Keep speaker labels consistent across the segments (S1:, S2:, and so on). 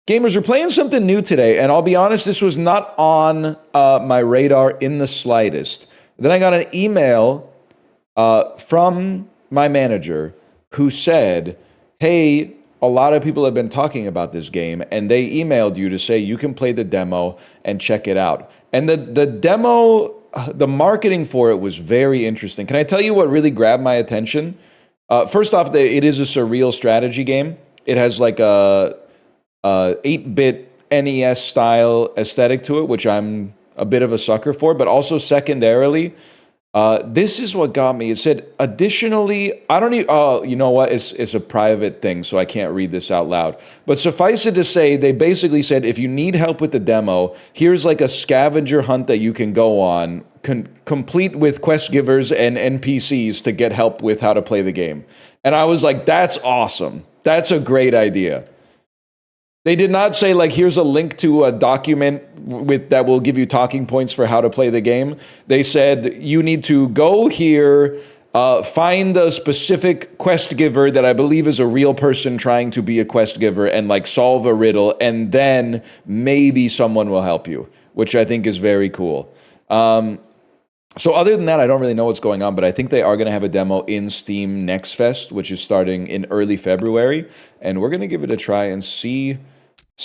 S1: Gamers are playing something new today, and I'll be honest, this was not on my radar in the slightest. Then I got an email from my manager who said, hey, a lot of people have been talking about this game, and they emailed you to say you can play the demo and check it out. And the demo, the marketing for it was very interesting. Can I tell you what really grabbed my attention? First off, it is a surreal strategy game. It has like a 8-bit NES style aesthetic to it, which I'm a bit of a sucker for, but also secondarily, this is what got me. It said, additionally, I don't even, oh, you know what? It's a private thing, so I can't read this out loud. But suffice it to say, they basically said, if you need help with the demo, here's like a scavenger hunt that you can go on, complete with quest givers and NPCs to get help with how to play the game. And I was like, that's awesome. That's a great idea. They did not say, like, here's a link to a document that will give you talking points for how to play the game. They said, you need to go here, find a specific quest giver that I believe is a real person trying to be a quest giver and, like, solve a riddle, and then maybe someone will help you, which I think is very cool. So other than that, I don't really know what's going on, but I think they are going to have a demo in Steam Next Fest, which is starting in early February, and we're going to give it a try and see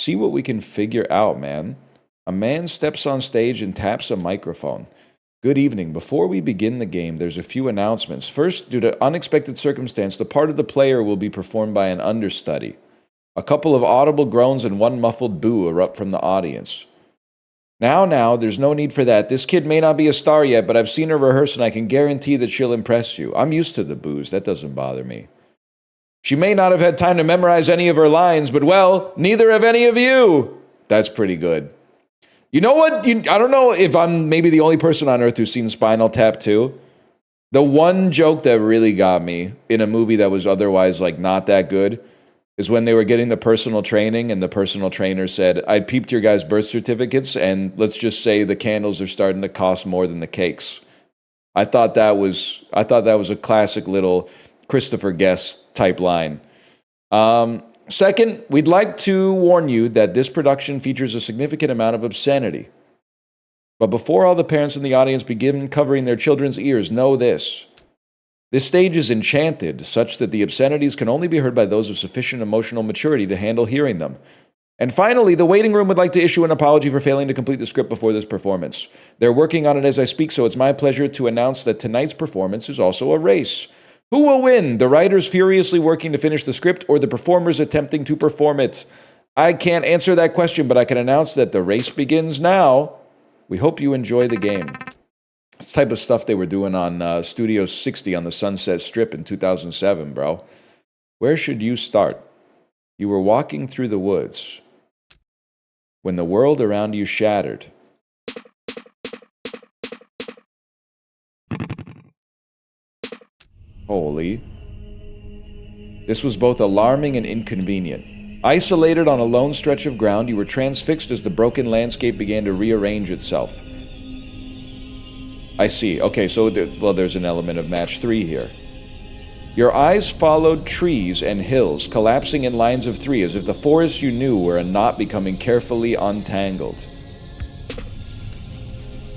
S1: what we can figure out, man. A man steps on stage and taps a microphone. Good evening. Before we begin the game, there's a few announcements. First, due to unexpected circumstance, the part of the player will be performed by an understudy. A couple of audible groans and one muffled boo erupt from the audience. Now, there's no need for that. This kid may not be a star yet, but I've seen her rehearse and I can guarantee that she'll impress you. I'm used to the boos. That doesn't bother me. She may not have had time to memorize any of her lines, but, well, neither have any of you. That's pretty good. You know what? I don't know if I'm maybe the only person on earth who's seen Spinal Tap 2. The one joke that really got me in a movie that was otherwise, like, not that good is when they were getting the personal training and the personal trainer said, I peeped your guys' birth certificates and let's just say the candles are starting to cost more than the cakes. I thought that was a classic little Christopher Guest type line. Second, we'd like to warn you that this production features a significant amount of obscenity. But before all the parents in the audience begin covering their children's ears, know this. This stage is enchanted, such that the obscenities can only be heard by those of sufficient emotional maturity to handle hearing them. And finally, the waiting room would like to issue an apology for failing to complete the script before this performance. They're working on it as I speak, so it's my pleasure to announce that tonight's performance is also a race. Who will win? The writers furiously working to finish the script or the performers attempting to perform it? I can't answer that question, but I can announce that the race begins now. We hope you enjoy the game. It's the type of stuff they were doing on Studio 60 on the Sunset Strip in 2007, bro. Where should you start? You were walking through the woods when the world around you shattered. Holy. This was both alarming and inconvenient. Isolated on a lone stretch of ground, you were transfixed as the broken landscape began to rearrange itself. I see. Okay, so there's an element of match 3 here. Your eyes followed trees and hills, collapsing in lines of 3 as if the forest you knew were a knot becoming carefully untangled.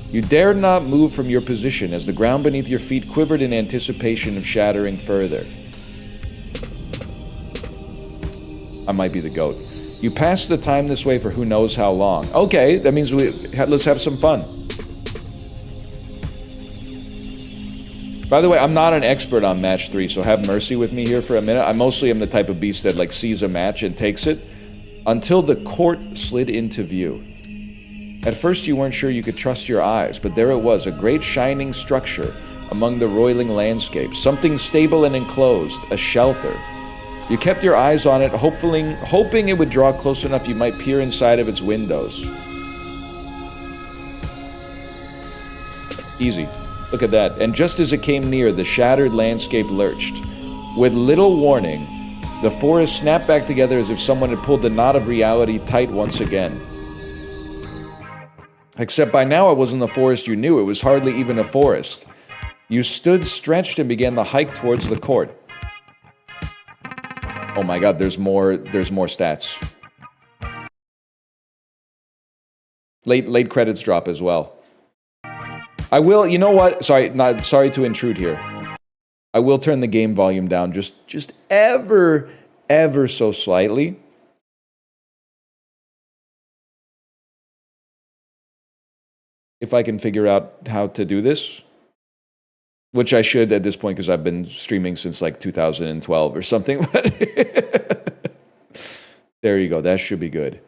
S1: You dared not move from your position as the ground beneath your feet quivered in anticipation of shattering further. I might be the goat. You passed the time this way for who knows how long. Okay, that means let's have some fun. By the way, I'm not an expert on match 3, so have mercy with me here for a minute. I mostly am the type of beast that, like, sees a match and takes it until the court slid into view. At first you weren't sure you could trust your eyes, but there it was, a great shining structure among the roiling landscape, something stable and enclosed, a shelter. You kept your eyes on it, hoping it would draw close enough you might peer inside of its windows. Easy. Look at that. And just as it came near, the shattered landscape lurched. With little warning, the forest snapped back together as if someone had pulled the knot of reality tight once again. Except by now it wasn't the forest you knew, it was hardly even a forest. You stood stretched and began the hike towards the court. Oh my god, there's more stats. Late credits drop as well. I will, you know what? Sorry to intrude here. I will turn the game volume down just ever so slightly. If I can figure out how to do this, which I should at this point because I've been streaming since like 2012 or something. There you go. That should be good.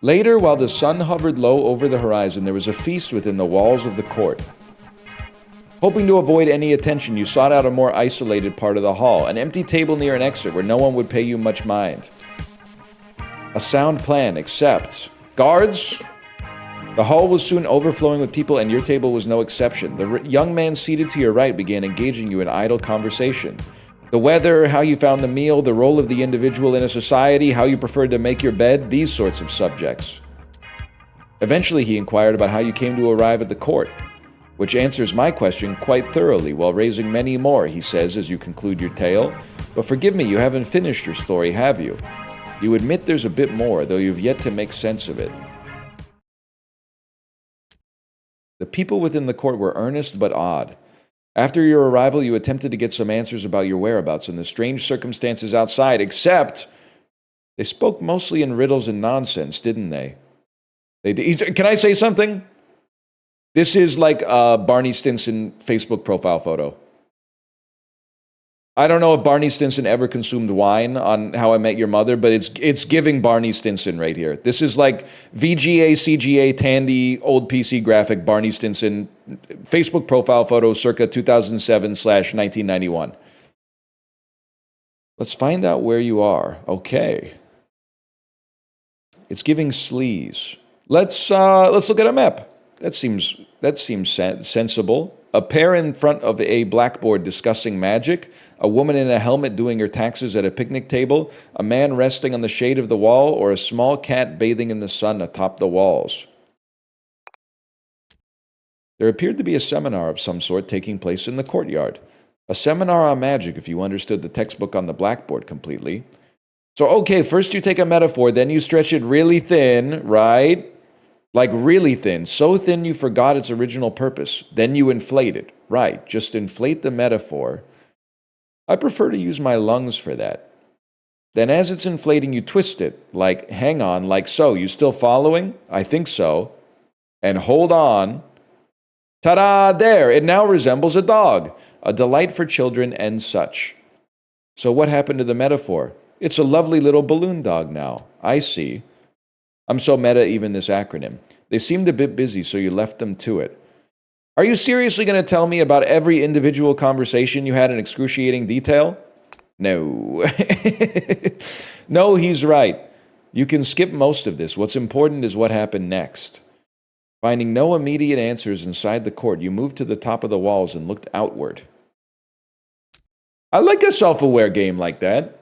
S1: Later, while the sun hovered low over the horizon, there was a feast within the walls of the court. Hoping to avoid any attention, you sought out a more isolated part of the hall, an empty table near an exit where no one would pay you much mind. A sound plan, except... Guards? The hall was soon overflowing with people, and your table was no exception. The young man seated to your right began engaging you in idle conversation. The weather, how you found the meal, the role of the individual in a society, how you preferred to make your bed, these sorts of subjects. Eventually, he inquired about how you came to arrive at the court, which answers my question quite thoroughly while raising many more, he says as you conclude your tale. But forgive me, you haven't finished your story, have you? You admit there's a bit more, though you've yet to make sense of it. The people within the court were earnest but odd. After your arrival, you attempted to get some answers about your whereabouts and the strange circumstances outside, except they spoke mostly in riddles and nonsense, didn't they? Can I say something? This is like a Barney Stinson Facebook profile photo. I don't know if Barney Stinson ever consumed wine on How I Met Your Mother, but it's giving Barney Stinson right here. This is like VGA, CGA, Tandy, old PC graphic, Barney Stinson, Facebook profile photo circa 2007/1991. Let's find out where you are. Okay. It's giving sleaze. Let's look at a map. That seems sensible. A pair in front of a blackboard discussing magic, a woman in a helmet doing her taxes at a picnic table, a man resting on the shade of the wall, or a small cat bathing in the sun atop the walls. There appeared to be a seminar of some sort taking place in the courtyard. A seminar on magic, if you understood the textbook on the blackboard completely. So, okay, first you take a metaphor, then you stretch it really thin, right? Like really thin, so thin you forgot its original purpose. Then you inflate it. Right, just inflate the metaphor. I prefer to use my lungs for that. Then as it's inflating, you twist it. Like, hang on, like so. You still following? I think so. And hold on. Ta-da, there, it now resembles a dog. A delight for children and such. So what happened to the metaphor? It's a lovely little balloon dog now. I see. I'm so meta, even this acronym. They seemed a bit busy, so you left them to it. Are you seriously going to tell me about every individual conversation you had in excruciating detail? No. No, he's right. You can skip most of this. What's important is what happened next. Finding no immediate answers inside the court, you moved to the top of the walls and looked outward. I like a self-aware game like that.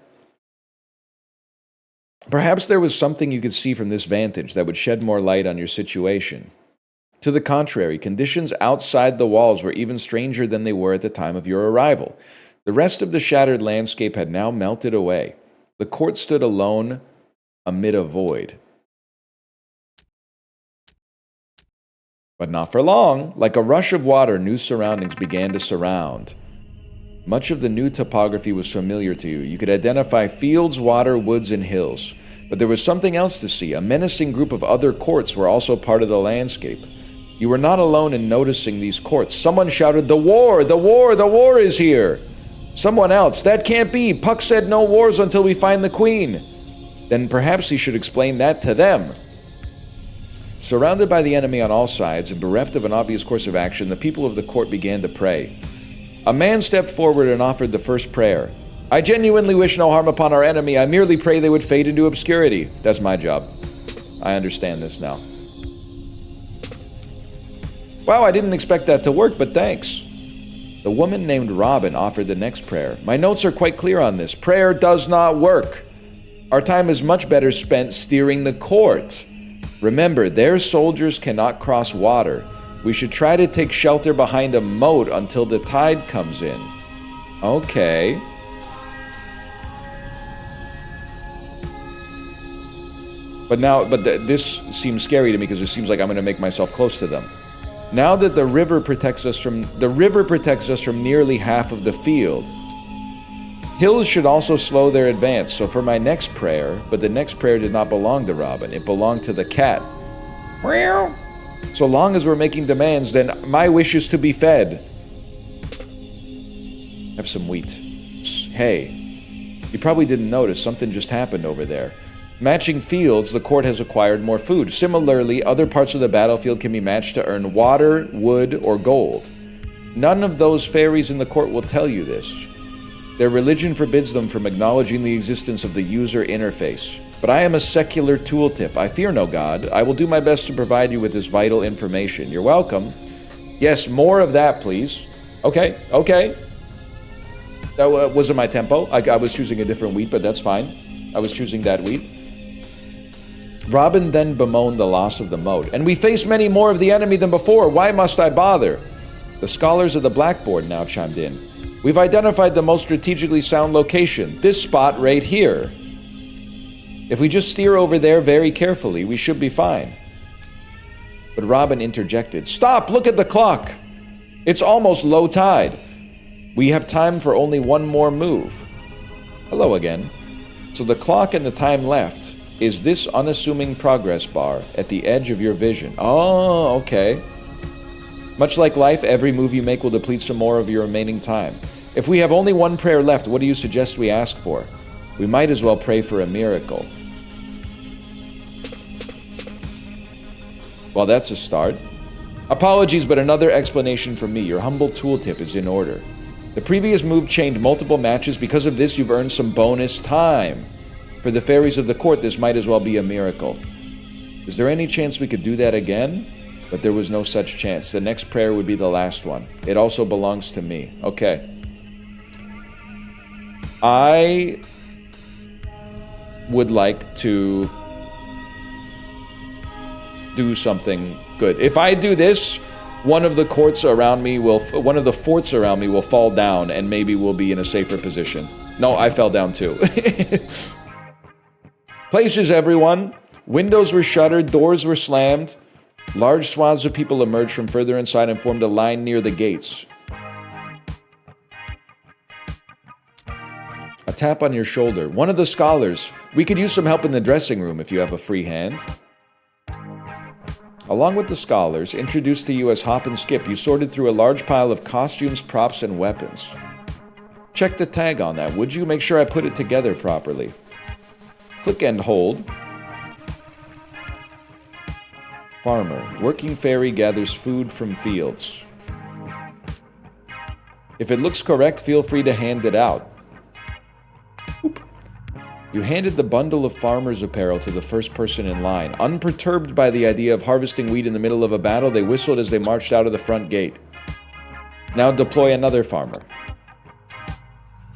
S1: Perhaps there was something you could see from this vantage that would shed more light on your situation. To the contrary, conditions outside the walls were even stranger than they were at the time of your arrival. The rest of the shattered landscape had now melted away. The court stood alone amid a void. But not for long. Like a rush of water, new surroundings began to surround. Much of the new topography was familiar to you. You could identify fields, water, woods, and hills. But there was something else to see. A menacing group of other courts were also part of the landscape. You were not alone in noticing these courts. Someone shouted, "The war! The war! The war is here!" Someone else, "That can't be! Puck said no wars until we find the queen!" Then perhaps he should explain that to them. Surrounded by the enemy on all sides and bereft of an obvious course of action, the people of the court began to pray. A man stepped forward and offered the first prayer. "I genuinely wish no harm upon our enemy. I merely pray they would fade into obscurity." That's my job. I understand this now. Wow, I didn't expect that to work, but thanks. The woman named Robin offered the next prayer. "My notes are quite clear on this. Prayer does not work. Our time is much better spent steering the court. Remember, their soldiers cannot cross water. We should try to take shelter behind a moat until the tide comes in." Okay. This seems scary to me because it seems like I'm going to make myself close to them. Now that the river protects us from nearly half of the field, hills should also slow their advance. So for my next prayer, but the next prayer did not belong to Robin. It belonged to the cat. Meow. So long as we're making demands, then my wish is to be fed. Have some wheat. Hey, you probably didn't notice something just happened over there. Matching fields, the court has acquired more food. Similarly, other parts of the battlefield can be matched to earn water, wood, or gold. None of those fairies in the court will tell you this. Their religion forbids them from acknowledging the existence of the user interface. But I am a secular tooltip. I fear no god. I will do my best to provide you with this vital information. You're welcome. Yes, more of that, please. Okay. That wasn't my tempo. I was choosing a different wheat, but that's fine. I was choosing that wheat. Robin then bemoaned the loss of the moat. And we face many more of the enemy than before. Why must I bother? The scholars of the blackboard now chimed in. We've identified the most strategically sound location. This spot right here. If we just steer over there very carefully, we should be fine. But Robin interjected. Stop! Look at the clock! It's almost low tide. We have time for only one more move. Hello again. So the clock and the time left is this unassuming progress bar at the edge of your vision. Oh, okay. Much like life, every move you make will deplete some more of your remaining time. If we have only one prayer left, what do you suggest we ask for? We might as well pray for a miracle. Well, that's a start. Apologies, but another explanation from me. Your humble tooltip is in order. The previous move chained multiple matches. Because of this, you've earned some bonus time. For the fairies of the court, this might as well be a miracle. Is there any chance we could do that again? But there was no such chance. The next prayer would be the last one. It also belongs to me. Okay. I would like to do something good. If I do this, one of the forts around me will fall down, and maybe we'll be in a safer position. No, I fell down too. Places, everyone. Windows were shuttered, doors were slammed. Large swaths of people emerged from further inside and formed a line near the gates. A tap on your shoulder. One of the scholars. We could use some help in the dressing room if you have a free hand. Along with the scholars, introduced to you as Hop and Skip, you sorted through a large pile of costumes, props, and weapons. Check the tag on that, would you? Make sure I put it together properly. Click and hold. Farmer. Working fairy gathers food from fields. If it looks correct, feel free to hand it out. Oop. You handed the bundle of farmer's apparel to the first person in line. Unperturbed by the idea of harvesting wheat in the middle of a battle, they whistled as they marched out of the front gate. Now deploy another farmer.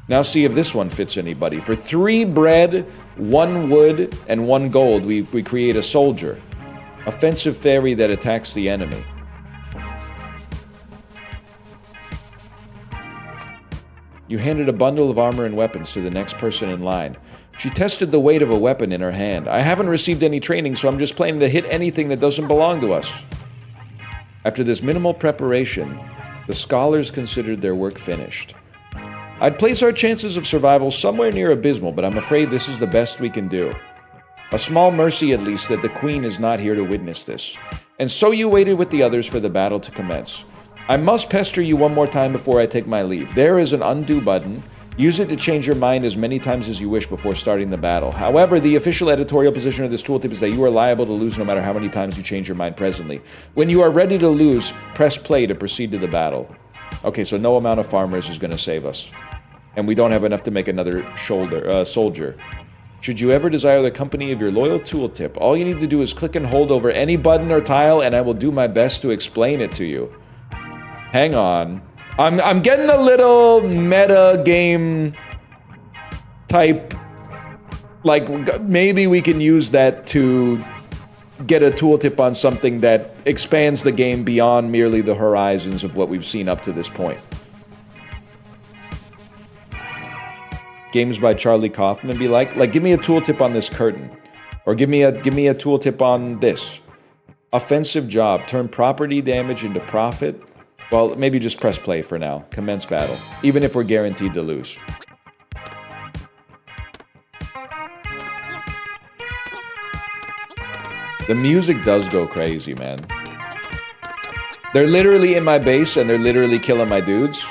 S1: Now see if this one fits anybody. For 3 bread, 1 wood, and 1 gold, we create a soldier. Offensive fairy that attacks the enemy. You handed a bundle of armor and weapons to the next person in line. She tested the weight of a weapon in her hand. I haven't received any training, so I'm just planning to hit anything that doesn't belong to us. After this minimal preparation, the scholars considered their work finished. I'd place our chances of survival somewhere near abysmal, but I'm afraid this is the best we can do. A small mercy, at least, that the Queen is not here to witness this. And so you waited with the others for the battle to commence. I must pester you one more time before I take my leave. There is an undo button. Use it to change your mind as many times as you wish before starting the battle. However, the official editorial position of this tooltip is that you are liable to lose no matter how many times you change your mind presently. When you are ready to lose, press play to proceed to the battle. Okay, so no amount of farmers is going to save us. And we don't have enough to make another soldier. Should you ever desire the company of your loyal tooltip, all you need to do is click and hold over any button or tile, and I will do my best to explain it to you. Hang on. I'm getting a little meta game type, like maybe we can use that to get a tooltip on something that expands the game beyond merely the horizons of what we've seen up to this point. Games by Charlie Kaufman be like, give me a tooltip on this curtain. Or give me a tooltip on this. Offensive job. Turn property damage into profit. Well, maybe just press play for now. Commence battle. Even if we're guaranteed to lose. The music does go crazy, man. They're literally in my base and they're literally killing my dudes.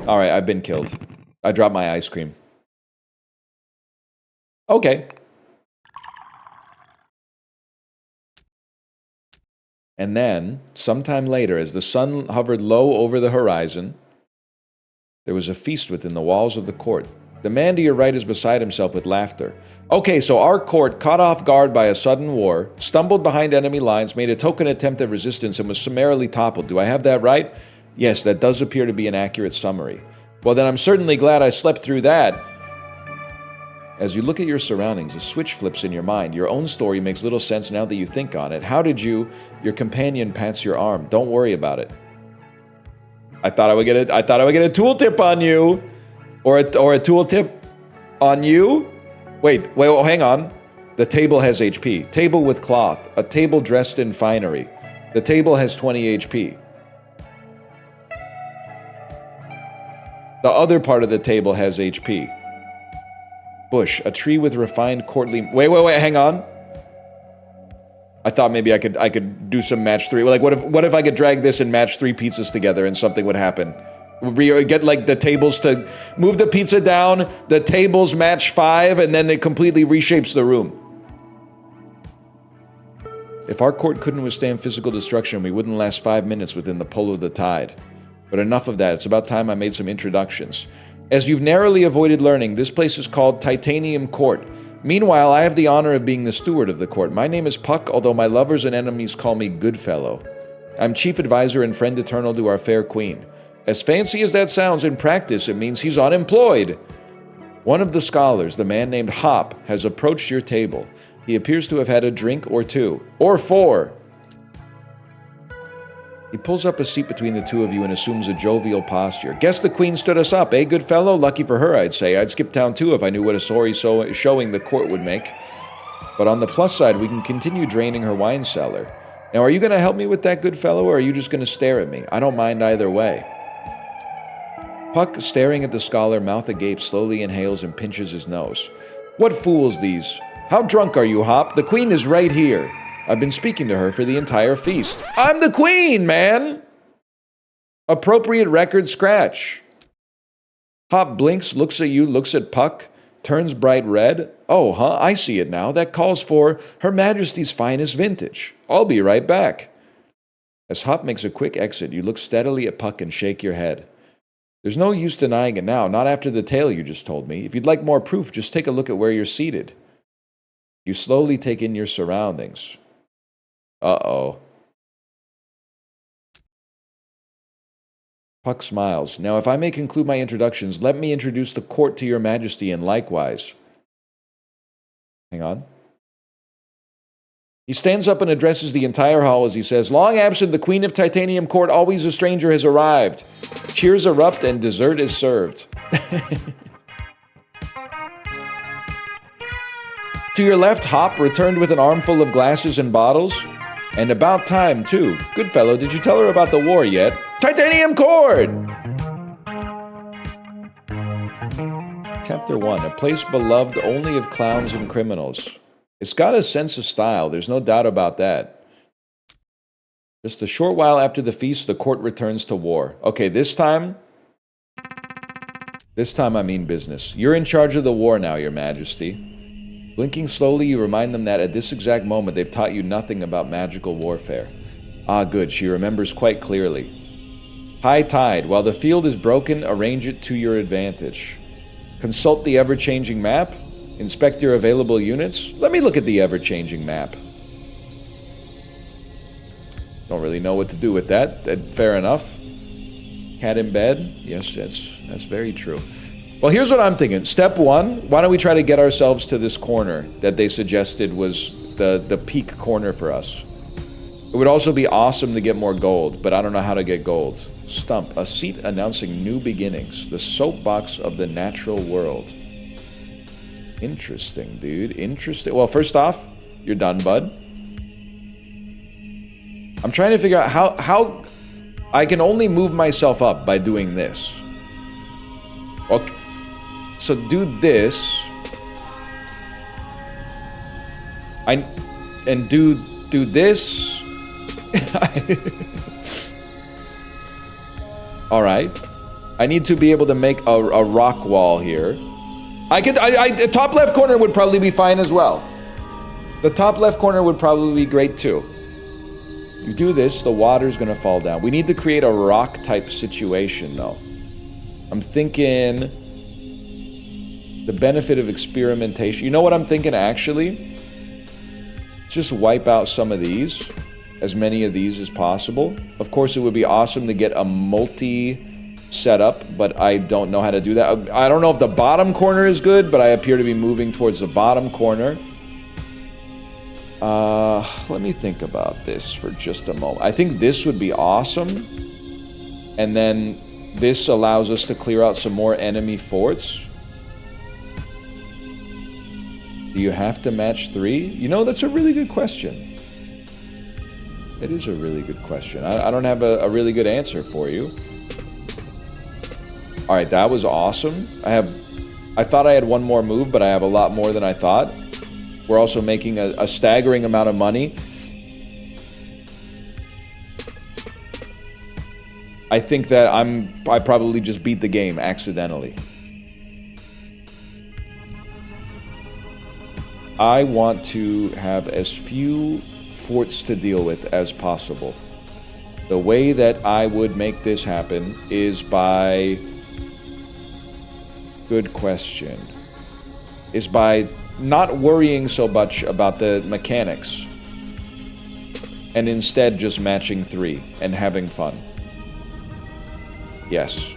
S1: Alright, I've been killed. I dropped my ice cream. Okay. And then, sometime later, as the sun hovered low over the horizon, there was a feast within the walls of the court. The man to your right is beside himself with laughter. Okay, so our court, caught off guard by a sudden war, stumbled behind enemy lines, made a token attempt at resistance, and was summarily toppled. Do I have that right? Yes, that does appear to be an accurate summary. Well, then I'm certainly glad I slept through that. As you look at your surroundings, a switch flips in your mind. Your own story makes little sense now that you think on it. How did your companion pats your arm? Don't worry about it. I thought I would get a tooltip on you. Or a tooltip on you? Wait, hang on. The table has HP. Table with cloth. A table dressed in finery. The table has 20 HP. The other part of the table has HP. Bush, a tree with refined courtly... Wait, hang on. I thought maybe I could do some match 3. Like, what if I could drag this and match 3 pizzas together and something would happen? Get, like, the tables to... Move the pizza down, the tables match 5, and then it completely reshapes the room. If our court couldn't withstand physical destruction, we wouldn't last 5 minutes within the pull of the tide. But enough of that. It's about time I made some introductions. As you've narrowly avoided learning, this place is called Titanium Court. Meanwhile, I have the honor of being the steward of the court. My name is Puck, although my lovers and enemies call me Goodfellow. I'm chief advisor and friend eternal to our fair queen. As fancy as that sounds, in practice it means he's unemployed. One of the scholars, the man named Hop, has approached your table. He appears to have had a drink or 2. Or 4. He pulls up a seat between the two of you and assumes a jovial posture. Guess the queen stood us up, eh, good fellow? Lucky for her, I'd say. I'd skip town too if I knew what a sorry showing the court would make. But on the plus side, we can continue draining her wine cellar. Now, are you going to help me with that, good fellow, or are you just going to stare at me? I don't mind either way. Puck, staring at the scholar, mouth agape, slowly inhales and pinches his nose. What fools these! How drunk are you, Hop? The queen is right here. I've been speaking to her for the entire feast. I'm the queen, man! Appropriate record scratch. Hop blinks, looks at you, looks at Puck, turns bright red. Oh, huh, I see it now. That calls for Her Majesty's finest vintage. I'll be right back. As Hop makes a quick exit, you look steadily at Puck and shake your head. There's no use denying it now, not after the tale you just told me. If you'd like more proof, just take a look at where you're seated. You slowly take in your surroundings. Uh-oh. Puck smiles. Now, if I may conclude my introductions, let me introduce the court to your majesty and likewise. Hang on. He stands up and addresses the entire hall as he says, Long absent, the queen of Titanium Court, always a stranger, has arrived. Cheers erupt and dessert is served. To your left, Hop returned with an armful of glasses and bottles. And about time, too. Good fellow, did you tell her about the war yet? Titanium Court! Chapter 1, a place beloved only of clowns and criminals. It's got a sense of style, there's no doubt about that. Just a short while after the feast, the court returns to war. Okay, this time I mean business. You're in charge of the war now, your majesty. Blinking slowly, you remind them that at this exact moment they've taught you nothing about magical warfare. Ah, good, she remembers quite clearly. High tide. While the field is broken, arrange it to your advantage. Consult the ever-changing map. Inspect your available units. Let me look at the ever-changing map. Don't really know what to do with that. Fair enough. Cat in bed? Yes, that's very true. Well, here's what I'm thinking. Step 1, why don't we try to get ourselves to this corner that they suggested was the peak corner for us. It would also be awesome to get more gold, but I don't know how to get gold. Stump, a seat announcing new beginnings, the soapbox of the natural world. Interesting, dude. Interesting. Well, first off, you're done, bud. I'm trying to figure out how I can only move myself up by doing this. Okay. So do this. And do this. All right. I need to be able to make a rock wall here. The top left corner would probably be fine as well. The top left corner would probably be great too. You do this, the water's gonna fall down. We need to create a rock type situation though. I'm thinking the benefit of experimentation. You know what I'm thinking actually? Just wipe out some of these, as many of these as possible. Of course, it would be awesome to get a multi setup, but I don't know how to do that. I don't know if the bottom corner is good, but I appear to be moving towards the bottom corner. Let me think about this for just a moment. I think this would be awesome. And then this allows us to clear out some more enemy forts. Do you have to match 3? You know, that's a really good question. It is a really good question. I don't have a really good answer for you. All right, that was awesome. I thought I had one more move, but I have a lot more than I thought. We're also making a staggering amount of money. I think that I probably just beat the game accidentally. I want to have as few forts to deal with as possible. The way that I would make this happen is by... Good question. Is by not worrying so much about the mechanics. And instead just matching 3 and having fun. Yes.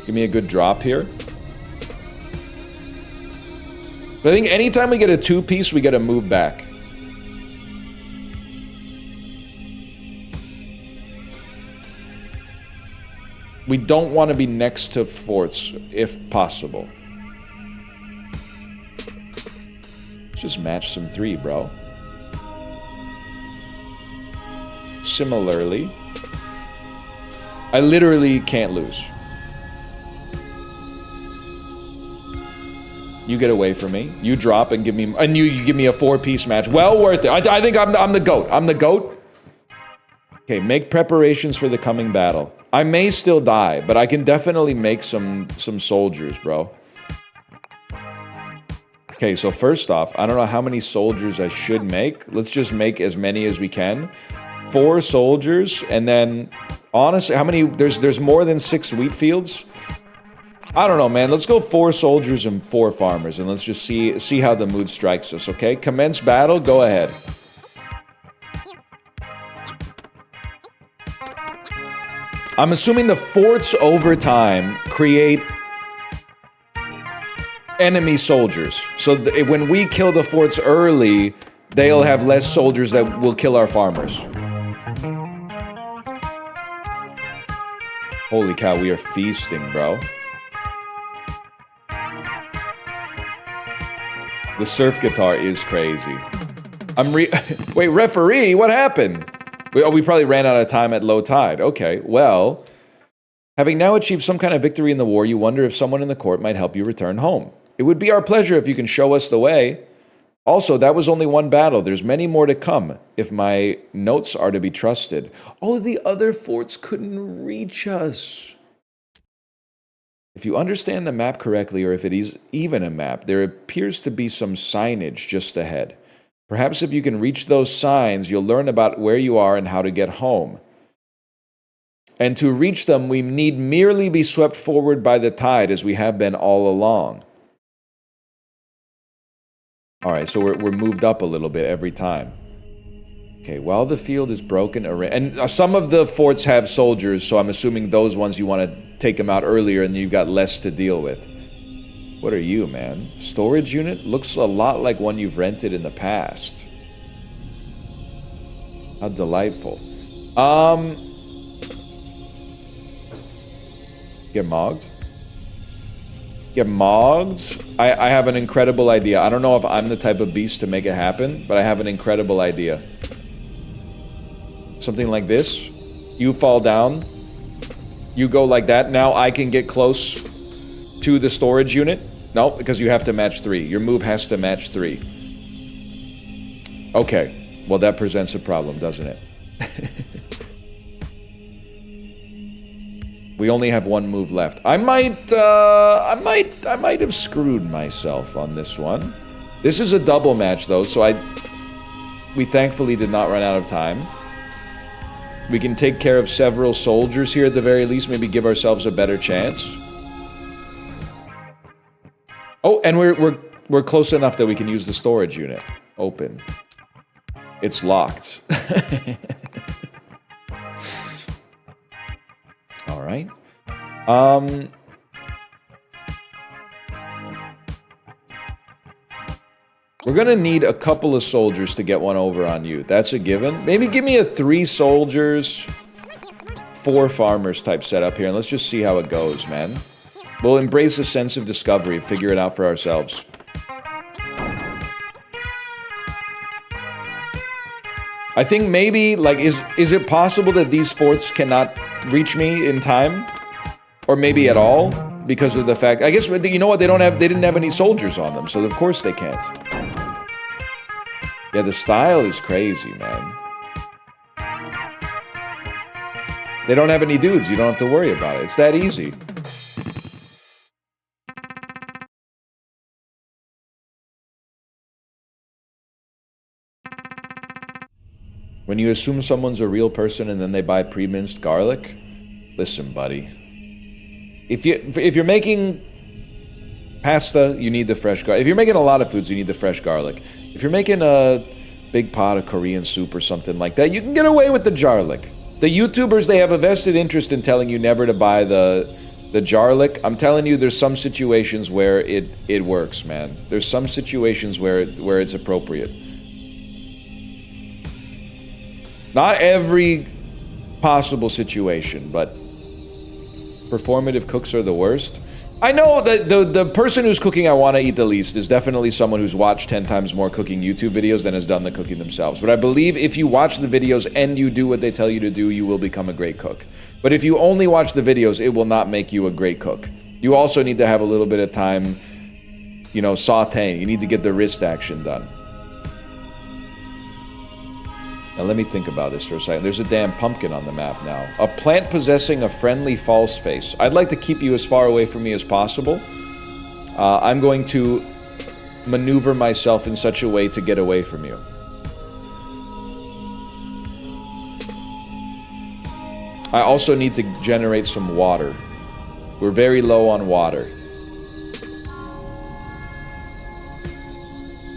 S1: Give me a good drop here. So I think anytime we get a 2-piece, we get to move back. We don't want to be next to forts, if possible. Let's just match some 3, bro. Similarly, I literally can't lose. You get away from me. You drop and give me, and you give me a 4-piece match. Well worth it. I think I'm the GOAT. I'm the GOAT. Okay, make preparations for the coming battle. I may still die, but I can definitely make some soldiers, bro. Okay, so first off, I don't know how many soldiers I should make. Let's just make as many as we can. 4 soldiers, and then honestly, how many? There's more than 6 wheat fields. I don't know, man. Let's go 4 soldiers and 4 farmers, and let's just see how the mood strikes us, okay? Commence battle, go ahead. I'm assuming the forts over time create enemy soldiers. So when we kill the forts early, they'll have less soldiers that will kill our farmers. Holy cow, we are feasting, bro. The surf guitar is crazy. Wait, referee, what happened? We probably ran out of time at low tide. Okay, well, having now achieved some kind of victory in the war, you wonder if someone in the court might help you return home. It would be our pleasure if you can show us the way. Also, that was only one battle. There's many more to come, if my notes are to be trusted. All of the other forts couldn't reach us. If you understand the map correctly, or if it is even a map, there appears to be some signage just ahead. Perhaps if you can reach those signs, you'll learn about where you are and how to get home. And to reach them, we need merely be swept forward by the tide, as we have been all along. All right, so we're moved up a little bit every time. Okay, while the field is broken, and some of the forts have soldiers, so I'm assuming those ones you want to take them out earlier and you've got less to deal with. What are you, man? Storage unit? Looks a lot like one you've rented in the past. How delightful. Get mogged. Get mogged. I have an incredible idea. I don't know if I'm the type of beast to make it happen, but I have an incredible idea. Something like this. You fall down. You go like that. Now I can get close to the storage unit. No, because you have to match 3. Your move has to match 3. Okay. Well, that presents a problem, doesn't it? We only have 1 move left. I might have screwed myself on this one. This is a double match though, so we thankfully did not run out of time. We can take care of several soldiers here at the very least, maybe give ourselves a better chance. Oh, and we're close enough that we can use the storage unit. Open. It's locked. All right. We're gonna need a couple of soldiers to get one over on you. That's a given. Maybe give me a 3 soldiers, 4 farmers type setup here, and let's just see how it goes, man. We'll embrace a sense of discovery, figure it out for ourselves. I think maybe, like, is it possible that these forts cannot reach me in time? Or maybe at all? Because of the fact, I guess, you know what, they didn't have any soldiers on them, so of course they can't. Yeah, the style is crazy, man. They don't have any dudes, you don't have to worry about it. It's that easy. When you assume someone's a real person and then they buy pre-minced garlic, listen, buddy. If you're making pasta, you need the fresh garlic. If you're making a lot of foods, you need the fresh garlic. If you're making a big pot of Korean soup or something like that, you can get away with the garlic. The YouTubers, they have a vested interest in telling you never to buy the garlic. I'm telling you, there's some situations where it works, man. There's some situations where it's appropriate. Not every possible situation, but performative cooks are the worst. I know that the person who's cooking I want to eat the least is definitely someone who's watched 10 times more cooking YouTube videos than has done the cooking themselves. But I believe if you watch the videos and you do what they tell you to do, you will become a great cook. But if you only watch the videos, it will not make you a great cook. You also need to have a little bit of time, you know, sauteing. You need to get the wrist action done. Now let me think about this for a second. There's a damn pumpkin on the map now. A plant possessing a friendly false face. I'd like to keep you as far away from me as possible. I'm going to maneuver myself in such a way to get away from you. I also need to generate some water. We're very low on water.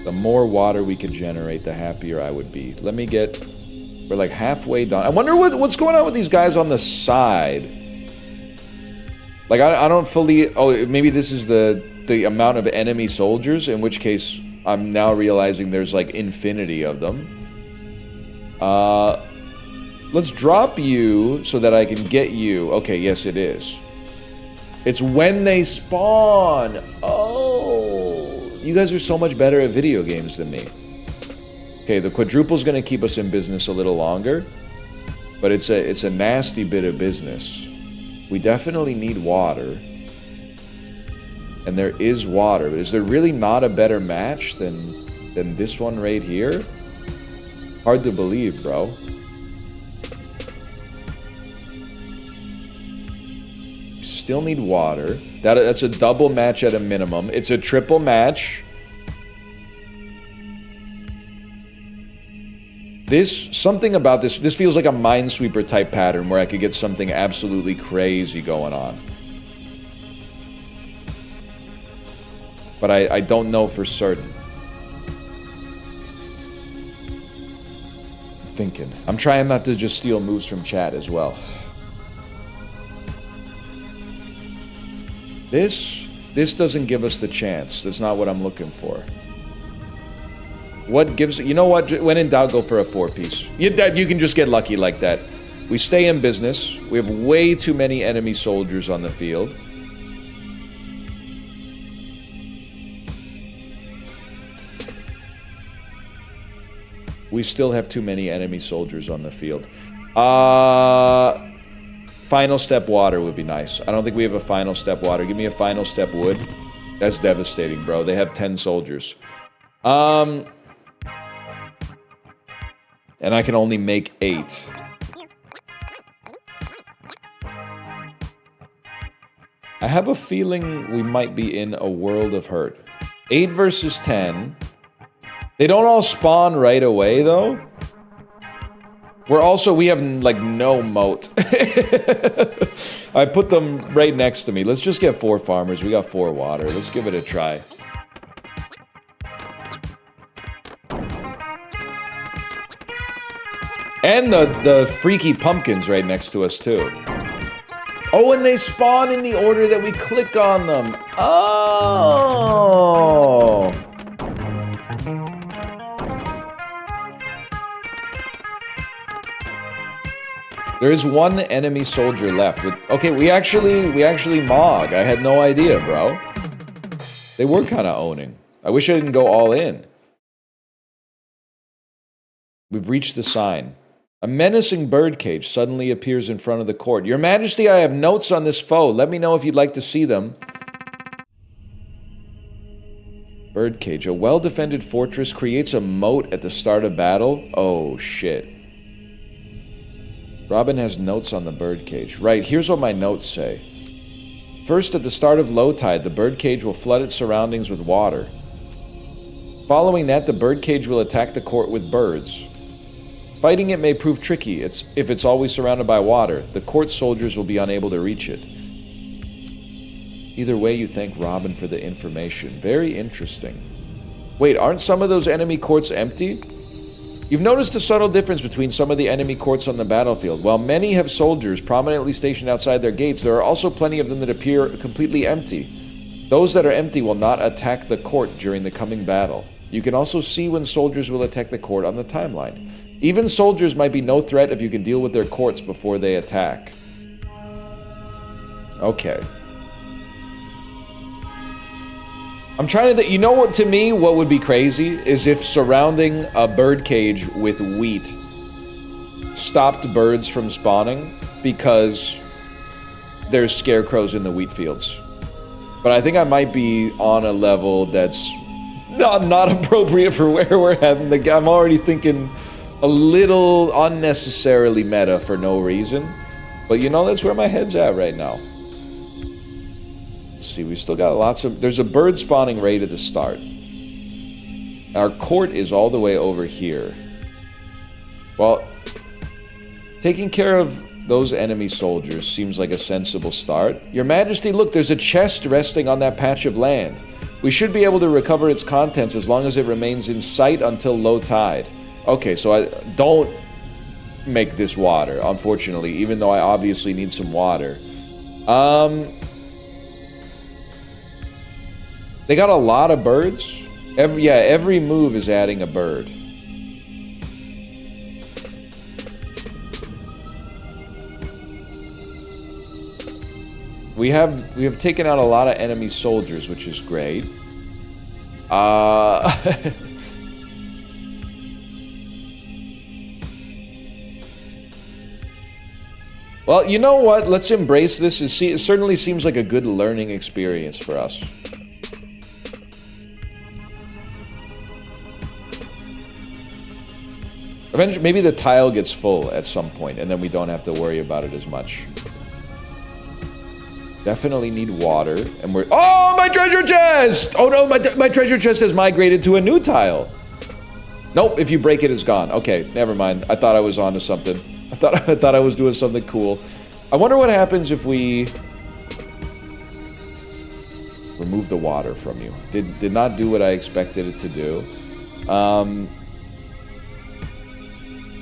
S1: The more water we could generate, the happier I would be. Let me get... We're like halfway done. I wonder what's going on with these guys on the side. Like, I don't fully... Oh, maybe this is the amount of enemy soldiers, in which case I'm now realizing there's like infinity of them. Let's drop you so that I can get you. Okay, yes it is. It's when they spawn. Oh, you guys are so much better at video games than me. Okay, the quadruple's gonna keep us in business a little longer, but it's a nasty bit of business. We definitely need water. And there is water. Is there really not a better match than this one right here? Hard to believe, bro. Still need water. That's a double match at a minimum. It's a triple match. Something about this feels like a Minesweeper type pattern where I could get something absolutely crazy going on. But I don't know for certain. I'm thinking. I'm trying not to just steal moves from chat as well. This doesn't give us the chance. That's not what I'm looking for. What gives... You know what? When in doubt, go for a 4-piece. You can just get lucky like that. We stay in business. We have way too many enemy soldiers on the field. We still have too many enemy soldiers on the field. Final step water would be nice. I don't think we have a final step water. Give me a final step wood. That's devastating, bro. They have 10 soldiers. And I can only make 8. I have a feeling we might be in a world of hurt. 8 versus 10. They don't all spawn right away, though. We have, like, no moat. I put them right next to me. Let's just get 4 farmers. We got 4 water. Let's give it a try. And the freaky pumpkins right next to us, too. Oh, and they spawn in the order that we click on them. Oh! There is 1 enemy soldier left. Okay, we actually Mog. I had no idea, bro. They were kind of owning. I wish I didn't go all in. We've reached the sign. A menacing birdcage suddenly appears in front of the court. Your Majesty, I have notes on this foe. Let me know if you'd like to see them. Birdcage. A well-defended fortress creates a moat at the start of battle. Oh, shit. Robin has notes on the birdcage. Right, here's what my notes say. First, at the start of low tide, the birdcage will flood its surroundings with water. Following that, the birdcage will attack the court with birds. Fighting it may prove tricky if it's always surrounded by water. The court soldiers will be unable to reach it. Either way, you thank Robin for the information. Very interesting. Wait, aren't some of those enemy courts empty? You've noticed a subtle difference between some of the enemy courts on the battlefield. While many have soldiers prominently stationed outside their gates, there are also plenty of them that appear completely empty. Those that are empty will not attack the court during the coming battle. You can also see when soldiers will attack the court on the timeline. Even soldiers might be no threat if you can deal with their courts before they attack. Okay. I'm trying to... You know what, to me, what would be crazy is if surrounding a birdcage with wheat stopped birds from spawning because there's scarecrows in the wheat fields. But I think I might be on a level that's not appropriate for where we're having the... I'm already thinking a little unnecessarily meta for no reason. But you know, that's where my head's at right now. See, we still got lots of... There's a bird spawning right at the start. Our court is all the way over here. Well, taking care of those enemy soldiers seems like a sensible start. Your Majesty, look, there's a chest resting on that patch of land. We should be able to recover its contents as long as it remains in sight until low tide. Okay, so I don't make this water, unfortunately, even though I obviously need some water. They got a lot of birds. Every move is adding a bird. We have taken out a lot of enemy soldiers, which is great. Well, you know what? Let's embrace this. It certainly seems like a good learning experience for us. Eventually, maybe the tile gets full at some point, and then we don't have to worry about it as much. Definitely need water, and we're... Oh, my treasure chest! Oh no, my treasure chest has migrated to a new tile. Nope, if you break it, it's gone. Okay, never mind. I thought I was onto something. I thought I was doing something cool. I wonder what happens if we... remove the water from you. Did not do what I expected it to do.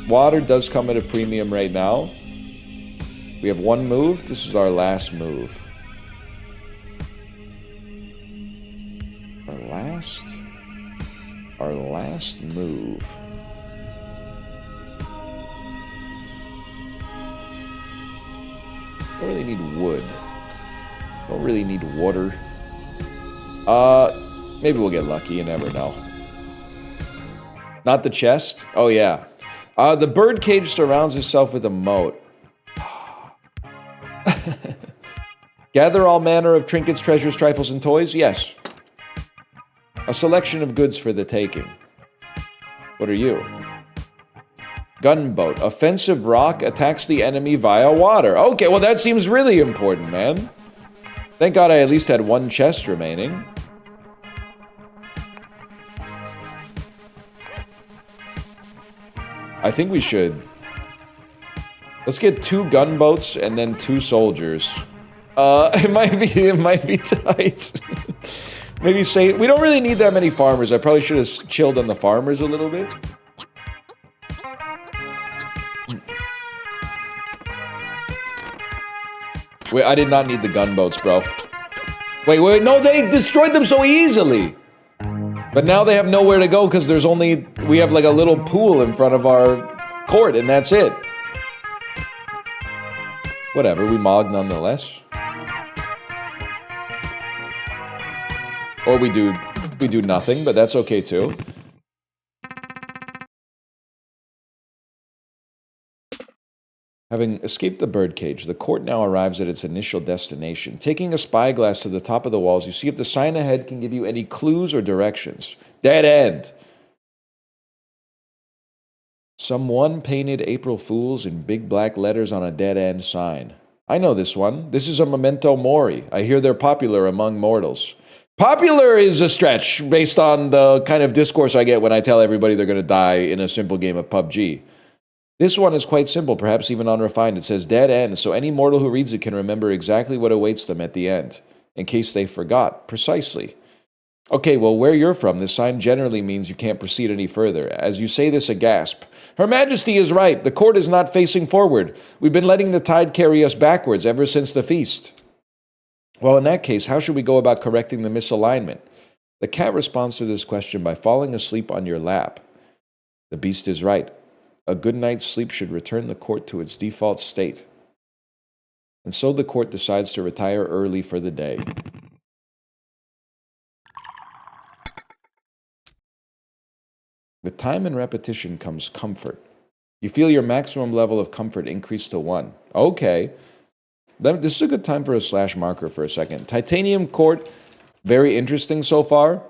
S1: Water does come at a premium right now. We have one move. This is our last move. Our last move. Don't really need wood. Don't really need water. Maybe we'll get lucky. You never know. Not the chest? Oh, yeah. The birdcage surrounds itself with a moat. Gather all manner of trinkets, treasures, trifles, and toys? Yes. A selection of goods for the taking. What are you? Gunboat. Offensive rock attacks the enemy via water. Okay, well that seems really important, man. Thank God I at least had one chest remaining. I think we should. Let's get 2 gunboats and then 2 soldiers. It might be tight. Maybe say we don't really need that many farmers. I probably should have chilled on the farmers a little bit. Wait, I did not need the gunboats, bro. Wait, no, they destroyed them so easily. But now they have nowhere to go because we have like a little pool in front of our court and that's it. Whatever, we mog nonetheless. Or we do nothing, but that's okay too. Having escaped the birdcage, the court now arrives at its initial destination. Taking a spyglass to the top of the walls, you see if the sign ahead can give you any clues or directions. Dead end. Someone painted April Fools in big black letters on a dead end sign. I know this one. This is a memento mori. I hear they're popular among mortals. Popular is a stretch based on the kind of discourse I get when I tell everybody they're going to die in a simple game of PUBG. This one is quite simple, perhaps even unrefined. It says dead end, so any mortal who reads it can remember exactly what awaits them at the end, in case they forgot. Precisely. Okay, well, where you're from, this sign generally means you can't proceed any further. As you say this, a gasp. Her Majesty is right. The court is not facing forward. We've been letting the tide carry us backwards ever since the feast. Well, in that case, how should we go about correcting the misalignment? The cat responds to this question by falling asleep on your lap. The beast is right. A good night's sleep should return the court to its default state. And so the court decides to retire early for the day. With time and repetition comes comfort. You feel your maximum level of comfort increase to 1. Okay. This is a good time for a slash marker for a second. Titanium Court, very interesting so far.